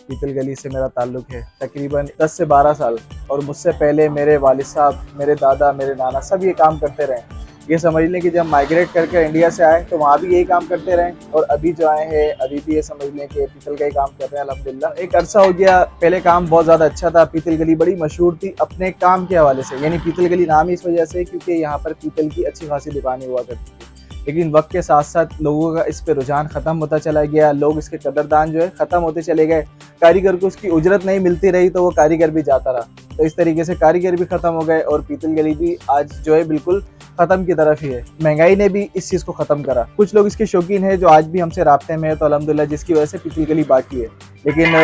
पीतल गली से मेरा ताल्लुक़ है तकरीबन 10 से 12 साल। और मुझसे पहले मेरे वालिद साहब, मेरे दादा, मेरे नाना सब ये काम करते रहे। ये समझ लें कि जब माइग्रेट करके इंडिया से आए तो वहाँ भी यही काम करते रहे, और अभी जो आए हैं अभी भी ये समझ लें कि पीतल का ही काम कर रहे हैं अल्हम्दुलिल्लाह। एक अरसा हो गया, पहले काम बहुत ज़्यादा अच्छा था, पीतल गली बड़ी मशहूर थी अपने काम के हवाले से, यानी पीतल गली नाम ही इस वजह से क्योंकि यहाँ पर पीतल की अच्छी खासी दुकानें हुआ करती थी। लेकिन वक्त के साथ साथ लोगों का इस पे रुझान ख़त्म होता चला गया, लोग इसके कदरदान जो है ख़त्म होते चले गए, कारीगर को उसकी उजरत नहीं मिलती रही तो वो कारीगर भी जाता रहा। तो इस तरीके से कारीगर भी ख़त्म हो गए और पीतल गली भी आज जो है बिल्कुल ख़त्म की तरफ ही है। महंगाई ने भी इस चीज़ को ख़त्म करा। कुछ लोग इसके शौकीन हैं जो आज भी हमसे राब्ते में है, तो अल्हम्दुलिल्लाह जिसकी वजह से पीतल गली बाकी है। लेकिन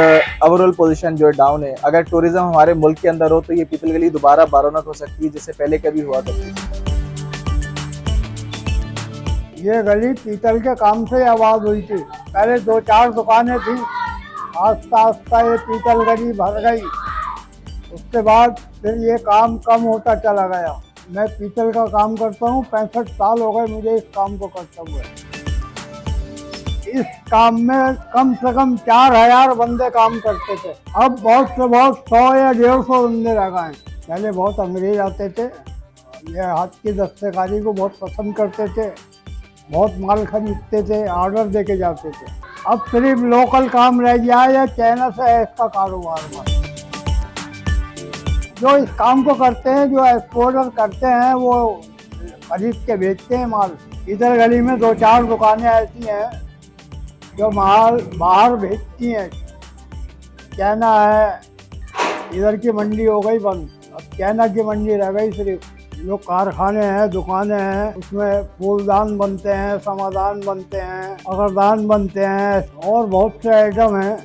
ओवरऑल पोजीशन जो है डाउन है। अगर टूरिज्म हमारे मुल्क के अंदर हो तो ये पीतल गली दोबारा बारौनक हो सकती है जिससे पहले कभी हुआ करती थी। ये गली पीतल के काम से आबाद हुई थी। पहले 2-4 दुकानें थी, आस्ता आस्ता ये पीतल गली भर गई। उसके बाद फिर ये काम कम होता चला गया। मैं पीतल का काम करता हूँ, 65 साल हो गए मुझे इस काम को करते हुए। इस काम में कम से कम 4000 बंदे काम करते थे। अब बहुत से बहुत 100 या 150 बंदे रह गए। पहले बहुत अंग्रेज आते थे, ये हाथ की दस्तकारी को बहुत पसंद करते थे, बहुत माल खरीदते थे, ऑर्डर देके जाते थे। अब सिर्फ लोकल काम रह गया है या चाइना से है इसका कारोबार में। जो इस काम को करते हैं, जो एक्सपोर्टर करते हैं, वो खरीद के बेचते हैं माल। इधर गली में 2-4 दुकानें ऐसी हैं जो माल बाहर भेजती हैं। चाइना है, इधर की मंडी हो गई बंद, अब चाइना की मंडी रह गई सिर्फ। जो कारखाने हैं, दुकानें हैं, उसमें फूलदान बनते हैं, समाधान बनते हैं, अगरदान बनते हैं और बहुत से आइटम हैं